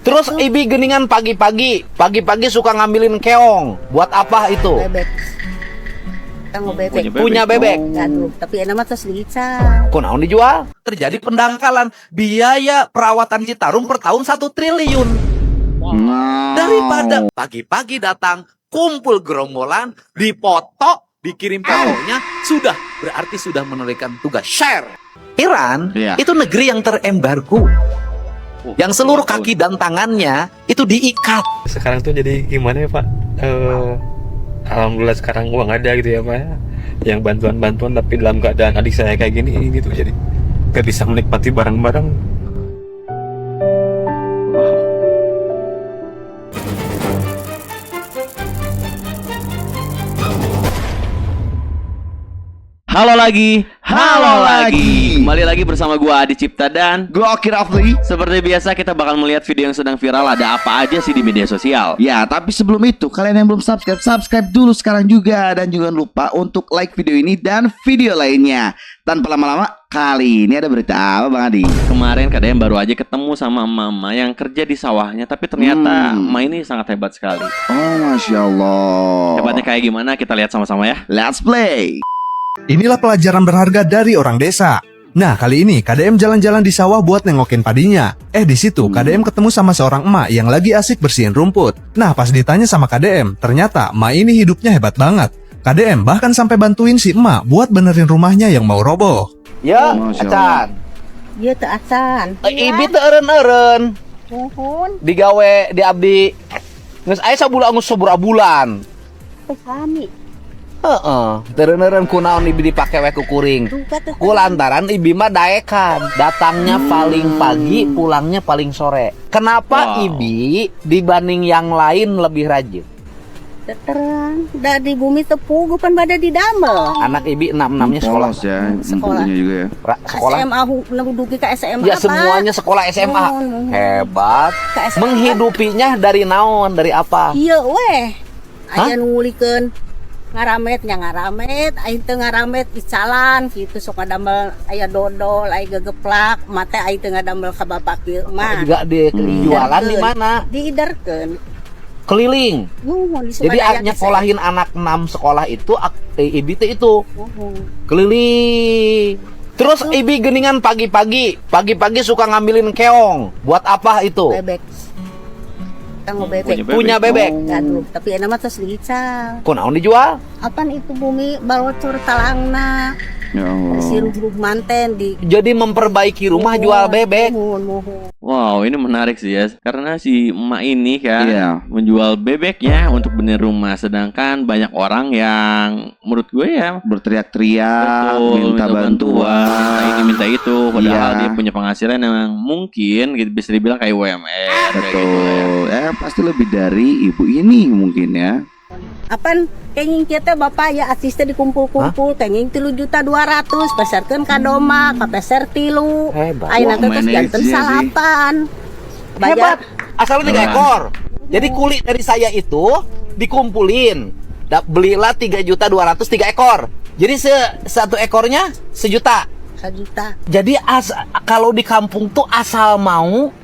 Terus Ibi geningan pagi-pagi suka ngambilin keong. Buat apa itu? Bebek. Tanggo bebek. Punya bebek. Aduh, tapi enak mah tos lica. Kunaon dijual? Terjadi pendangkalan. Biaya perawatan Citarum per tahun 1 triliun. Daripada pagi-pagi datang, kumpul gerombolan, dipoto, dikirim fotonya, berarti sudah menunaikan tugas share. Iran itu negeri yang terembargo. Yang seluruh kaki dan tangannya itu diikat. Sekarang tuh jadi gimana ya Pak? Alhamdulillah sekarang uang ada gitu ya Pak. Yang bantuan-bantuan tapi dalam keadaan adik saya kayak gini ini tuh jadi gak bisa menikmati barang-barang. Halo lagi. Kembali lagi bersama gua Adi Cipta dan Gua Oki Rafli. seperti biasa kita bakal melihat video yang sedang viral. Ada apa aja sih di media sosial? Ya, tapi sebelum itu kalian yang belum subscribe dulu sekarang juga. Dan jangan lupa untuk like video ini dan video lainnya. Tanpa lama-lama, kali ini ada berita apa Bang Adi? Kemarin kadang baru aja ketemu sama mama yang kerja di sawahnya, tapi ternyata emak ini sangat hebat sekali. Oh, Masya Allah. Hebatnya kayak gimana? Kita lihat sama-sama ya. Let's play. Inilah pelajaran berharga dari orang desa. Nah, kali ini KDM jalan-jalan di sawah buat nengokin padinya. Di situ KDM ketemu sama seorang emak yang lagi asik bersihin rumput. Nah, pas ditanya sama KDM, ternyata emak ini hidupnya hebat banget. KDM bahkan sampai bantuin si emak buat benerin rumahnya yang mau roboh. Ya, Masya acan. Ieu teu acan. Ibi teu eureun-eureun. Nuhun. Digawe di abdi. Geus aya saburabulan. Pesami. Teureun-eureun kunaon Ibi dipake we ku kuring. Duka teh. Kulantaran Ibi mah daekan. Datangnya paling pagi, pulangnya paling sore. Kenapa Ibi dibanding yang lain lebih rajin? Terang. Da di bumi tepugu pan bada di damel. Anak Ibi 6-6-nya sekolah. Polos ya, Sekolah. empunya juga ya. Sekolah. SMA dugi ke SMA Ya apa? semuanya sekolah SMA. Nuhun. Hebat. Ke SMA. Menghidupinya dari naon? Dari apa? Ieu weh. Hah? Aya ngulikeun ngaramet aing teu ngaramet icalan kitu sok ngadamel aya dodol aya gegeplak mate aing teu ngadamel ka bapak kieu mah Juga jualan di mana? diiderkeun Keliling. nuhun di Jadi Sumedaya nyekolahin anak 6 sekolah itu Ibi teh itu nuhun. keliling. Terus Ibi geningan pagi-pagi suka ngambilin keong. Buat apa itu? Bebek tanggo bebek Punya bebek. aduh tapi enak mah tos lica Kunaon dijual? apaan itu bumi balocor talangna Ya Allah. sirup manten di Jadi memperbaiki rumah jual bebek. nuhun. Wow, ini menarik sih ya. Karena si emak ini kan Iya. menjual bebeknya untuk bener rumah, sedangkan banyak orang yang menurut gue ya Berteriak-teriak, betul, minta bantuan. ini minta itu, padahal Iya. dia punya penghasilan yang mungkin gitu, bisa dibilang kayak UMR kayak gitu ya. Betul. Pasti lebih dari ibu ini mungkin ya. Apaan kenging kita bapak ya asisten dikumpul-kumpul kenging 3.200.000 pasarkeun ka doma ka peser 3 Hebat. ayeuna teh Wah, tos janten manage-nya sih. salapan Hebat. Asalnya 3 Keren. ekor. Jadi kulit dari saya itu dikumpulin. Belilah 3.200.000 3 ekor. Jadi satu ekornya 1 juta. 1 juta Jadi kalau di kampung tuh asal mau,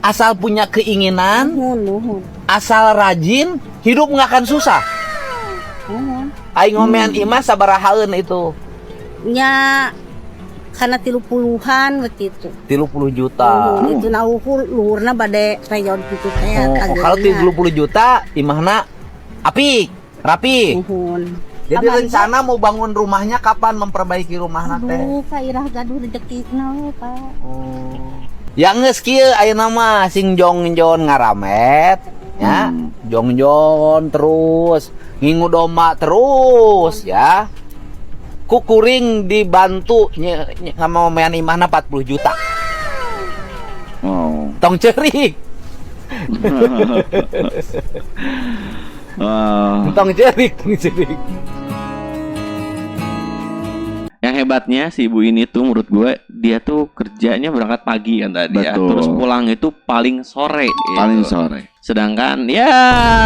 asal punya keinginan, nuhun asal rajin, hidup nggak akan susah. Aing ngomean imah sabarahaeun itu. nya kana 30-an begitu 30 juta. itu na luhurna bade rayon kitu teh Kalau 30 juta imahna apik, rapi. nuhun Jadi rencana mau bangun rumahnya kapan, memperbaiki rumahna teh? aduh kairah gaduh rezekina we Pak Yang geus kieu ayeuna mah sing jongjon ngaramet ya. Jongjon terus ngingu domba terus ya. Kukuring dibantu ngamomean imahna 40 juta. Wow. Tong cerik. Wow. Tong cerik. Yang hebatnya si ibu ini tuh menurut gue, dia tuh kerjanya berangkat pagi kan tadi ya, Betul. terus pulang itu paling sore. Paling gitu. sore. Sedangkan ya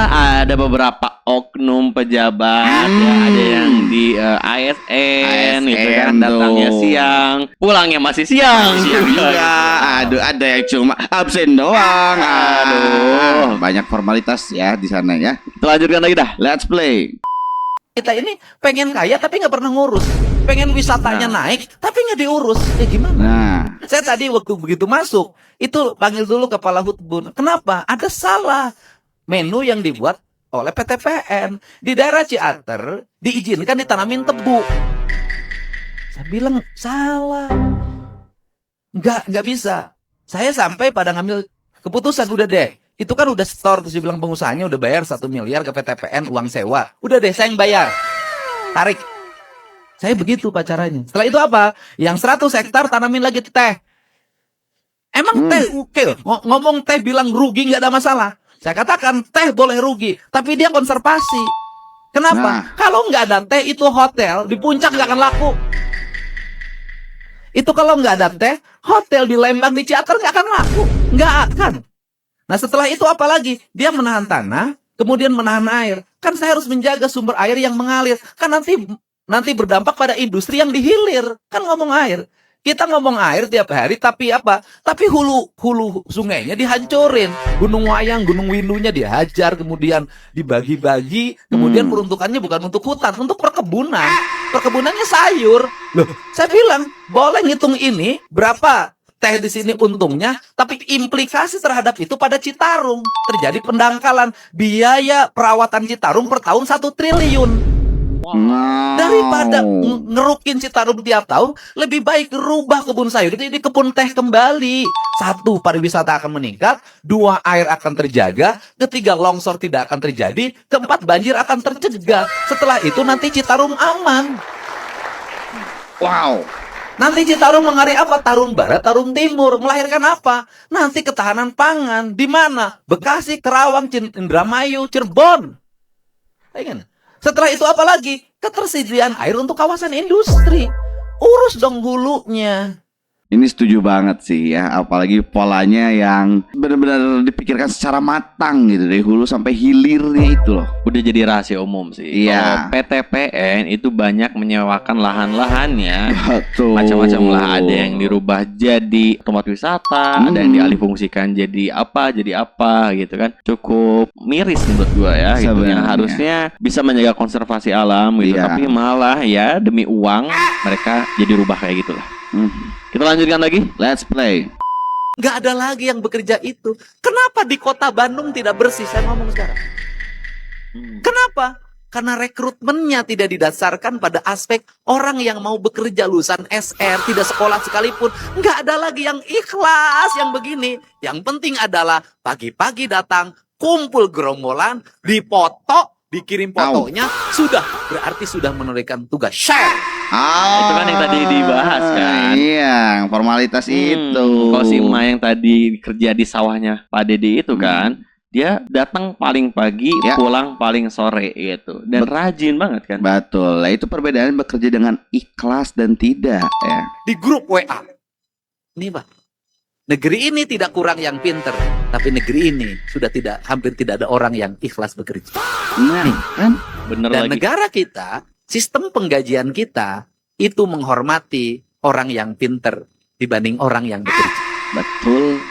ada beberapa oknum pejabat ya, ada yang di ASN gitu kan, ASN datangnya tuh. siang, pulangnya masih siang. Siang juga. Aduh, ada yang cuma absen doang. Aduh, banyak formalitas ya di sana ya. Kita lanjutkan lagi dah. Let's play. Kita ini pengen kaya tapi nggak pernah ngurus. Pengen wisatanya naik tapi nggak diurus. Ya gimana? Nah, Saya tadi waktu begitu masuk, itu panggil dulu kepala Hutbun. Kenapa? Ada salah menu yang dibuat oleh PTPN. Di daerah Ciater diizinkan ditanamin tebu. Saya bilang salah. Nggak bisa. Saya sampai pada ngambil keputusan, udah deh. Itu kan udah store, terus dibilang pengusahanya udah bayar 1 miliar ke PTPN uang sewa. Udah deh, saya yang bayar. Tarik. Saya begitu pacarannya. Setelah itu apa? Yang 100 hektar tanamin lagi teh. Emang teh oke? Ngomong teh bilang rugi nggak ada masalah. Saya katakan teh boleh rugi, tapi dia konservasi. Kenapa? Nah. Kalau nggak ada teh itu hotel di puncak nggak akan laku. Itu kalau nggak ada teh, hotel di Lembang di Ciater nggak akan laku, nggak akan. Nah setelah itu apa lagi? Dia menahan tanah, kemudian menahan air. Kan saya harus menjaga sumber air yang mengalir. Kan nanti berdampak pada industri yang dihilir. Kan ngomong air. Kita ngomong air tiap hari, tapi apa? Tapi hulu sungainya dihancurin. Gunung Wayang, Gunung Windunya dihajar, kemudian dibagi-bagi. Kemudian peruntukannya bukan untuk hutan, untuk perkebunan. Perkebunannya sayur. Loh, saya bilang, boleh ngitung ini berapa teh di sini untungnya, tapi implikasi terhadap itu pada Citarum terjadi pendangkalan. Biaya perawatan Citarum per tahun 1 triliun. Wow. Daripada ngerukin Citarum tiap tahun, lebih baik rubah kebun sayur itu jadi kebun teh kembali. 1, pariwisata akan meningkat. 2, air akan terjaga. 3, longsor tidak akan terjadi. 4, banjir akan tercegah. Setelah itu nanti Citarum aman. Wow. Nanti Citarum mengalir apa? Tarum Barat, Tarum Timur. Melahirkan apa? Nanti ketahanan pangan. Di mana? Bekasi, Kerawang, Indramayu, Cirebon. Ingin? Setelah itu apa lagi? Ketersediaan air untuk kawasan industri. Urus dong hulunya. Ini setuju banget sih ya, apalagi polanya yang benar-benar dipikirkan secara matang gitu, dari hulu sampai hilirnya itu loh. Udah jadi rahasia umum sih. Iya. Kalau PTPN itu banyak menyewakan lahan-lahannya. Betul. Macam-macam lah, ada yang dirubah jadi tempat wisata, ada yang dialihfungsikan jadi apa gitu kan. Cukup miris menurut gua ya, gitu. Yang Sebenarnya. harusnya bisa menjaga konservasi alam gitu, Iya. tapi malah ya demi uang mereka jadi rubah kayak gitulah. Kita lanjutkan lagi. Let's play. Nggak ada lagi yang bekerja itu. Kenapa di kota Bandung tidak bersih? Saya ngomong sekarang. Kenapa? Karena rekrutmennya tidak didasarkan pada aspek orang yang mau bekerja lulusan SR, tidak sekolah sekalipun. Nggak ada lagi yang ikhlas yang begini. Yang penting adalah pagi-pagi datang, kumpul gerombolan, dipoto, dikirim fotonya, sudah berarti sudah menunaikan tugas share. Itu kan yang tadi dibahas kan. Iya, formalitas itu. Kalau si emak yang tadi kerja di sawahnya Pak Dede itu kan, dia datang paling pagi, Ya. pulang paling sore gitu. Dan rajin banget kan. Betul. Nah, itu perbedaan bekerja dengan ikhlas dan tidak ya. Di grup WA. Nih Pak, negeri ini tidak kurang yang pinter, tapi negeri ini sudah hampir tidak ada orang yang ikhlas bekerja. Nah, kan Bener Dan lagi. negara kita, sistem penggajian kita itu menghormati orang yang pinter dibanding orang yang bekerja. betul.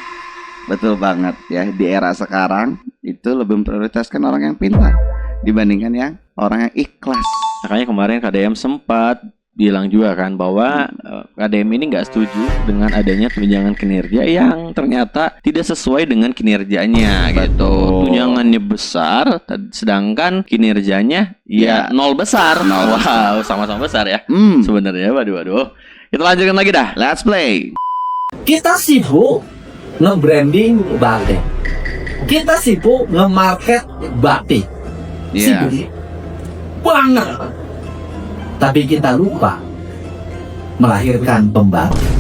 Betul banget ya, di era sekarang itu lebih memprioritaskan orang yang pintar dibandingkan yang orang yang ikhlas. Makanya kemarin KDM sempat bilang juga kan bahwa KDM ini nggak setuju dengan adanya tunjangan kinerja yang ternyata tidak sesuai dengan kinerjanya gitu. Tunjangannya besar, sedangkan kinerjanya ya nol besar. Wow, sama-sama besar ya. Sebenarnya, waduh. Kita lanjutkan lagi dah. Let's play. Kita sibuk nge-branding batik. Kita sibuk nge-market batik. Iya. Sibuk banget. Tapi kita lupa melahirkan pembatik.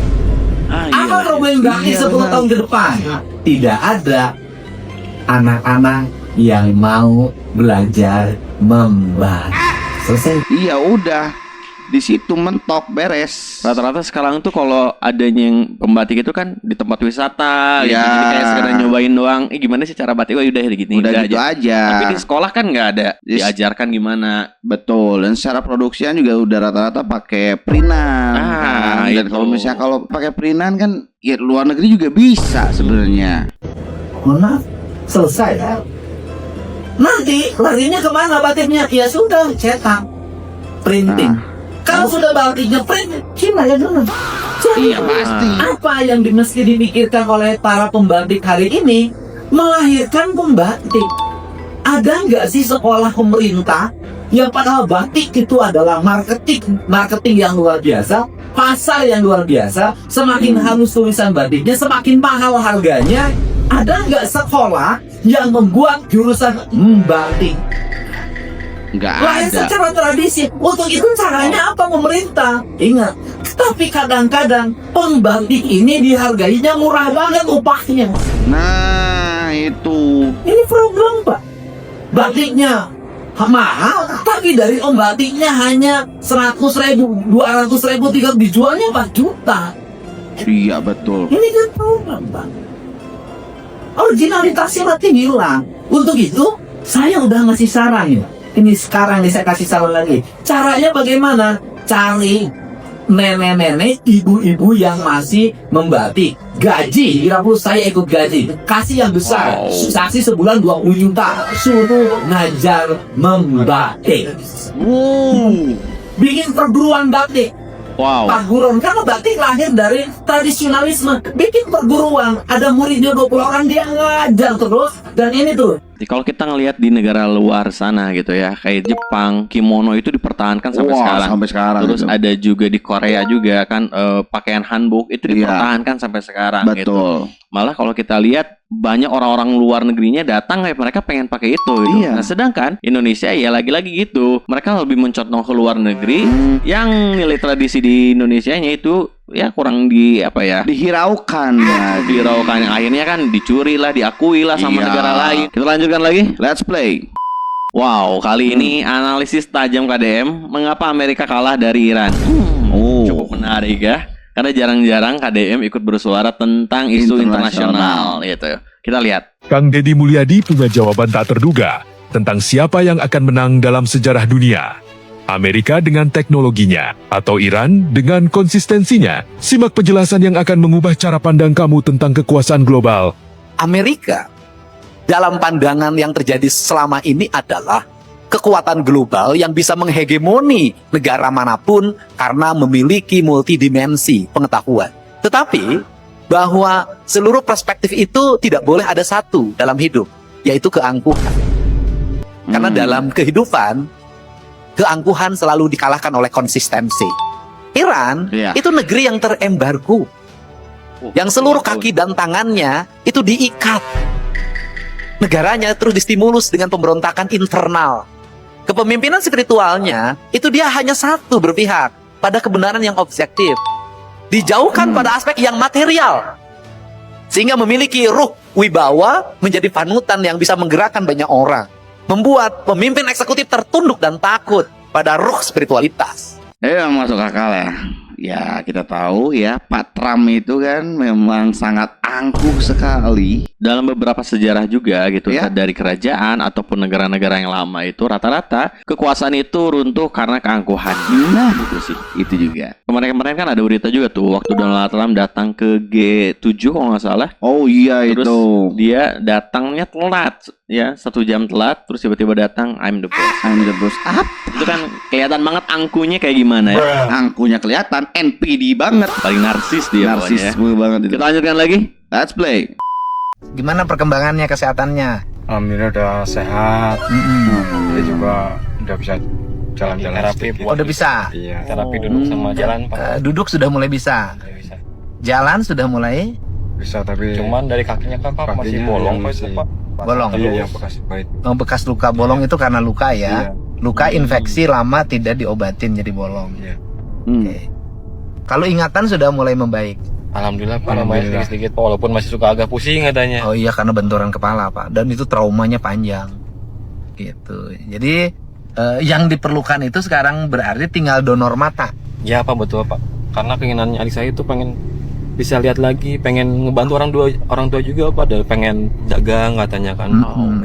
Apa problem batik 10 tahun ke depan? Tidak ada anak-anak yang mau belajar membatik. Selesai. Iya udah. di situ mentok beres. Rata-rata sekarang tuh kalau adanya yang pembatik itu kan di tempat wisata gitu. Ya. Jadi kayak sekedar nyobain doang. Gimana sih cara batik? Oh udah gini. Udah gitu aja. Tapi di sekolah kan nggak ada diajarkan gimana. Betul, dan secara produksian juga udah rata-rata pakai printan. Ah, Dan itu. kalau misalnya kalau pakai printan kan ya luar negeri juga bisa sebenarnya. Mohon maaf, selesai. Nanti larinya kemana batiknya? Ya sudah, cetak, printing. Kalau sudah batiknya print, gimana dulu? Iya pasti. Apa yang mesti dimikirkan oleh para pembatik hari ini? Melahirkan pembatik. Ada nggak sih sekolah pemerintah yang padahal batik itu adalah marketing yang luar biasa, pasar yang luar biasa, semakin halus tulisan batiknya, semakin mahal harganya. Ada nggak sekolah yang membuat jurusan batik? Nggak Lahir ada. secara tradisi. Untuk itu caranya apa pemerintah? Ingat, tapi kadang-kadang pembatik ini dihargainya murah banget upahnya. Nah itu. Ini problem, Pak. Batiknya mahal, tapi dari batiknya hanya 100.000, 200.000, dijualnya 4 juta. Iya betul. Ini kan problem, Pak. Originalitasnya mati hilang. Untuk itu, saya udah ngasih saran ya. Ini sekarang nih saya kasih saran lagi. Caranya bagaimana? Cari nenek-nenek, ibu-ibu yang masih membatik. Gaji, 30 saya ikut gaji. Kasih yang besar. Saksi sebulan 20 juta. Suruh ngajar membatik. Bikin perguruan batik. Wow. Perguruan, karena batik lahir dari tradisionalisme. Bikin perguruan, ada muridnya 20 orang, dia ngajar terus. Dan ini tuh, Kalau kita ngelihat di negara luar sana gitu ya, kayak Jepang, kimono itu dipertahankan sampai sekarang. Sampai sekarang. Terus itu. ada juga di Korea juga kan pakaian hanbok itu dipertahankan sampai sekarang. Betul. Gitu. Malah kalau kita lihat banyak orang-orang luar negerinya datang kayak mereka pengen pakai itu. Gitu. Iya. Nah sedangkan Indonesia ya lagi-lagi gitu, mereka lebih mencontoh ke luar negeri yang nilai tradisi di Indonesianya itu ya kurang dihiraukan ya. diraukan, yang akhirnya kan dicuri lah, diakui lah sama Iya. negara lain. Kita lanjutkan lagi. Let's play. Wow, kali ini analisis tajam KDM mengapa Amerika kalah dari Iran. Cukup menarik ya. Karena jarang-jarang KDM ikut bersuara tentang isu internasional gitu. Kita lihat. Kang Deddy Mulyadi punya jawaban tak terduga tentang siapa yang akan menang dalam sejarah dunia. Amerika dengan teknologinya atau Iran dengan konsistensinya. Simak penjelasan yang akan mengubah cara pandang kamu tentang kekuasaan global. Amerika dalam pandangan yang terjadi selama ini adalah kekuatan global yang bisa menghegemoni negara manapun karena memiliki multidimensi pengetahuan. Tetapi bahwa seluruh perspektif itu tidak boleh ada satu dalam hidup, yaitu keangkuhan. Karena dalam kehidupan, keangkuhan selalu dikalahkan oleh konsistensi. Iran itu negeri yang terembargo, yang seluruh kaki dan tangannya itu diikat. Negaranya terus distimulus dengan pemberontakan internal. Kepemimpinan spiritualnya itu dia hanya satu, berpihak pada kebenaran yang objektif. Dijauhkan pada aspek yang material. Sehingga memiliki ruh wibawa menjadi panutan yang bisa menggerakkan banyak orang. Membuat pemimpin eksekutif tertunduk dan takut pada ruh spiritualitas. Masuk akal ya. Ya kita tahu ya Pak Trump itu kan memang sangat angkuh sekali. Dalam beberapa sejarah juga gitu ya, dari kerajaan ataupun negara-negara yang lama itu rata-rata kekuasaan itu runtuh karena keangkuhan. Nah gitu sih. itu juga. Kemarin-kemarin kan ada berita juga tuh waktu Donald Trump datang ke G7 kalau nggak salah. Oh iya Terus itu. dia datangnya telat ya, 1 jam telat, terus tiba-tiba datang I'm the boss. I'm the boss. Itu kan kelihatan banget angkunya kayak gimana ya. Angkuhnya kelihatan, NPD banget. Paling narsis dia pokoknya. Narsisme banget itu. Kita lanjutkan lagi. Let's play. Gimana perkembangannya kesehatannya? Alhamdulillah udah sehat. Dia juga udah bisa jalan-jalan terapi. Udah bisa. Iya, terapi duduk sama jalan Pak. Duduk sudah mulai bisa. Bisa. Jalan sudah mulai Bisa tapi cuman dari kakinya Pak masih bolong Pak. bolong. Iya, yang bekas pahit. Oh, bekas luka bolong itu karena luka ya. Iya. Luka infeksi lama tidak diobatin jadi bolong. Iya. Oke. Kalau ingatan sudah mulai membaik. Alhamdulillah Pak, namanya sedikit-sedikit walaupun masih suka agak pusing katanya. Oh iya, karena benturan kepala Pak. Dan itu traumanya panjang. Gitu. Jadi Yang diperlukan itu sekarang berarti tinggal donor mata. Ya Pak, betul Pak. Karena keinginannya adik saya itu pengen bisa lihat lagi, pengen ngebantu orang tua juga Pak, dan pengen dagang katanya kan.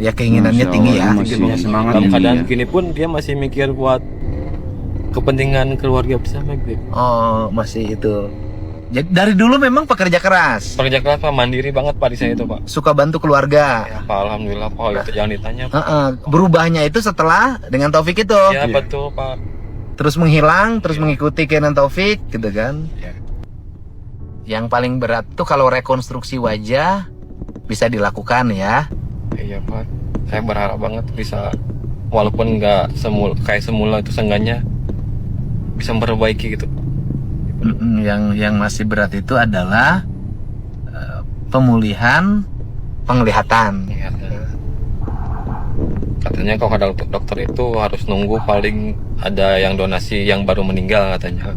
Ya keinginannya Masya tinggi ya. Allah, masih semangat Dalam ini keadaan ya. begini pun dia masih mikir buat kepentingan keluarga bersama gitu. Oh, masih itu. Jadi dari dulu memang pekerja keras. Pekerja keras Pak, mandiri banget Pak di saya itu Pak. Suka bantu keluarga. Ya Pak, alhamdulillah Pak, itu jangan ditanya Pak. Berubahnya itu setelah dengan Taufik itu. Ya betul Pak. Terus menghilang, terus mengikuti keinginan Taufik gitu kan. Ya. Yang paling berat tuh kalau rekonstruksi wajah bisa dilakukan ya. Iya Pak, saya berharap banget bisa, walaupun nggak kayak semula itu, seenggaknya bisa memperbaiki gitu. Yang masih berat itu adalah pemulihan penglihatan. Iya. Katanya kalau kata dokter itu harus nunggu paling ada yang donasi yang baru meninggal katanya.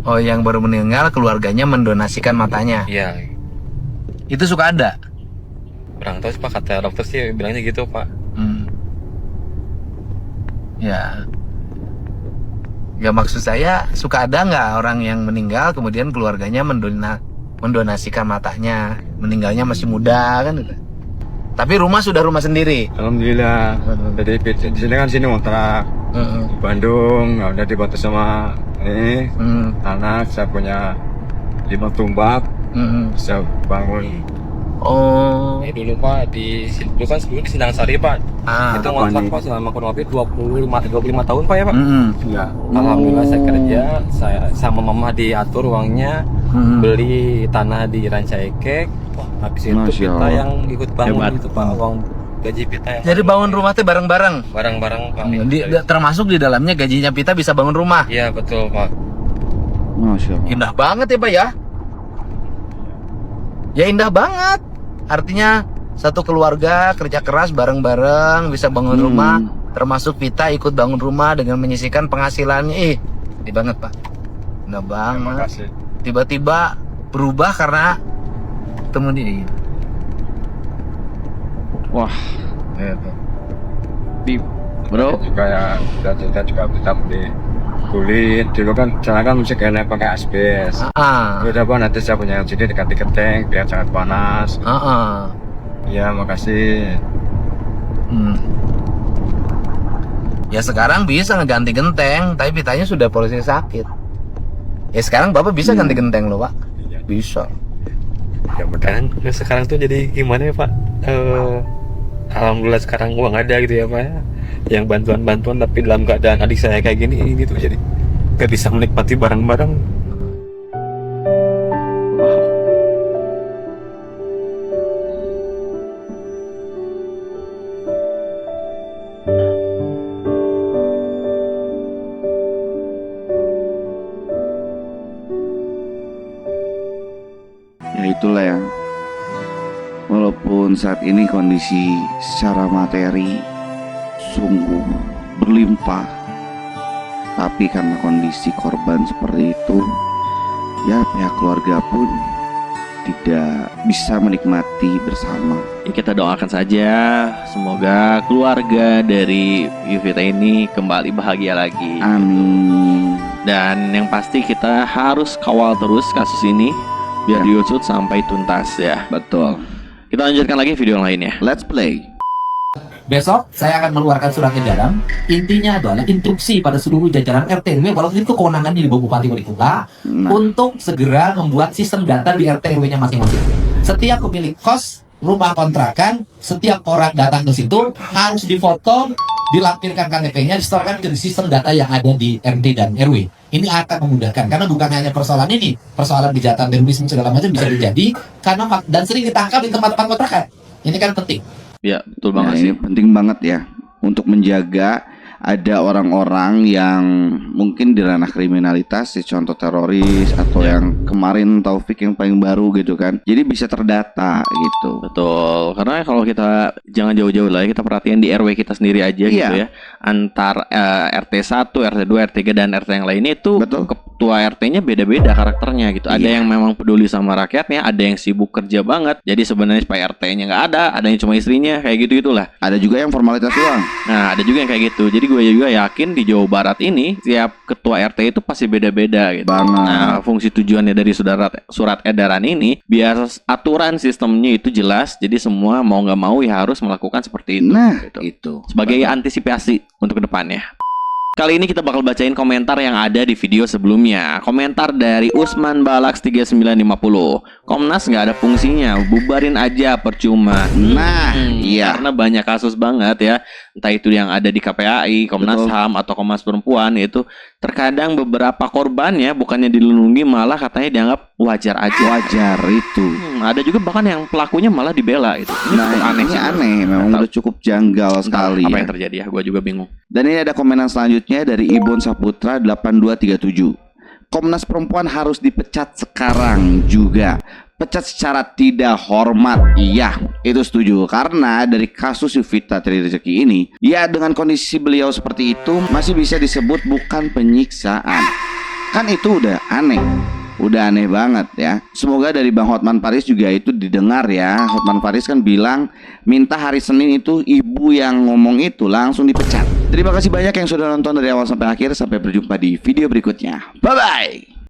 Oh, yang baru meninggal keluarganya mendonasikan matanya. Iya. Itu suka ada. Kurang tahu sih Pak, kata dokter sih bilangnya gitu Pak. Ya. Ya maksud saya suka ada nggak orang yang meninggal kemudian keluarganya mendonasikan matanya, meninggalnya masih muda kan gitu. Tapi rumah sudah rumah sendiri. Alhamdulillah. Jadi di sini kan sini ngontrak. Di Bandung, udah dibantu sama ini anak. Saya punya 5 tumbak. Bisa bangun. Oh. Ini dulu Pak dulu kan sebelumnya di Sindang Sari Pak. Itu ngontrak Pak selama kurang lebih 25 tahun Pak ya Pak. Ya. Alhamdulillah saya kerja, saya sama mama diatur uangnya, beli tanah di Rancaikek. Habis itu kita yang ikut bangun itu Pak, uang gaji Pita yang. Jadi bangun rumah tuh bareng-bareng. Bareng-bareng Pak. Termasuk di dalamnya gajinya Pita bisa bangun rumah. Iya betul Pak. Masya Allah. Indah banget ya Pak ya. Ya indah banget. Artinya satu keluarga kerja keras bareng-bareng bisa bangun rumah. Termasuk Pita ikut bangun rumah dengan menyisihkan penghasilannya. Ini banget Pak. Indah banget. Tiba-tiba berubah karena ketemu dia. Wah, Di bro, juga ya, kita juga bisa beli kulit. Dulu kan cara kan mesti kena pakai asbes. Udah Pak, nanti saya punya yang sini diganti genteng biar sangat panas. Ya makasih. Ya sekarang bisa ngeganti genteng, tapi Pitanya sudah polisi sakit. Ya sekarang Bapak bisa ganti genteng loh Pak. Bisa. Ya mudahan sekarang tuh jadi gimana ya Pak? Alhamdulillah sekarang uang ada gitu ya Pak ya. Yang bantuan-bantuan tapi dalam keadaan adik saya kayak gini ini tuh jadi gak bisa menikmati barang-barang. Ya itulah ya. Walaupun saat ini kondisi secara materi sungguh berlimpah, tapi karena kondisi korban seperti itu, ya pihak keluarga pun tidak bisa menikmati bersama. ya kita doakan saja semoga keluarga dari Yuvita ini kembali bahagia lagi. Amin. Dan yang pasti kita harus kawal terus kasus ini biar diusut sampai tuntas ya. Betul. Kita lanjutkan lagi video lainnya. Let's play. Besok saya akan mengeluarkan surat edaran. Intinya adalah instruksi pada seluruh jajaran RT RW, walaupun itu kewenangannya di bawah Bupati Wali Kota, untuk segera membuat sistem data di RT RW-nya masing-masing. Setiap pemilik kos, rumah kontrakan, setiap orang datang ke situ harus difoto, dilampirkan KTP-nya, disetorkan ke sistem data yang ada di RT dan RW. Ini akan memudahkan karena bukan hanya persoalan ini, persoalan kejahatan terorisme segala macam bisa terjadi karena dan sering ditangkap di tempat-tempat kontrakan. Ini kan penting. Ya, betul banget Nah, sih. ini penting banget ya untuk menjaga ada orang-orang yang mungkin di ranah kriminalitas, contoh teroris atau yang kemarin Taufik yang paling baru gitu kan. Jadi bisa terdata gitu. Betul, karena kalau kita jangan jauh-jauh lah, kita perhatian di RW kita sendiri aja gitu ya. Antar RT 1, RT 2, RT 3 dan RT yang lainnya itu ketua RT-nya beda-beda karakternya gitu. Ada yang memang peduli sama rakyatnya, ada yang sibuk kerja banget. Jadi sebenarnya Pak RT-nya nggak ada yang cuma istrinya, kayak gitu-gitulah. Ada juga yang formalitas doang. Nah, ada juga yang kayak gitu. Jadi gue juga yakin di Jawa Barat ini tiap ketua RT itu pasti beda-beda gitu. Nah, fungsi tujuannya dari surat edaran ini biar aturan sistemnya itu jelas. Jadi semua mau nggak mau ya harus melakukan seperti itu. Nah, gitu. itu Sebagai antisipasi untuk kedepannya. Kali ini kita bakal bacain komentar yang ada di video sebelumnya. Komentar dari Usman Balax 3950. Komnas nggak ada fungsinya, bubarin aja percuma. Nah, iya. Karena banyak kasus banget ya. Entah itu yang ada di KPAI, Komnas HAM atau Komnas Perempuan, itu terkadang beberapa korbannya bukannya dilindungi malah katanya dianggap wajar aja. Wajar itu. Ada juga bahkan yang pelakunya malah dibela itu. Nah, ini aneh, memang udah cukup janggal sekali. Apa ya. yang terjadi ya? Gue juga bingung. Dan ini ada komenan selanjutnya dari Ibon Saputra 8237. Komnas Perempuan harus dipecat sekarang juga. Pecat secara tidak hormat. Iya, itu setuju. Karena dari kasus Yovita Tri Rezeki ini, ya dengan kondisi beliau seperti itu masih bisa disebut bukan penyiksaan. Kan itu udah aneh. Udah aneh banget ya. Semoga dari Bang Hotman Paris juga itu didengar ya. Hotman Paris kan bilang minta hari Senin itu ibu yang ngomong itu langsung dipecat. Terima kasih banyak yang sudah nonton dari awal sampai akhir. Sampai berjumpa di video berikutnya. Bye bye.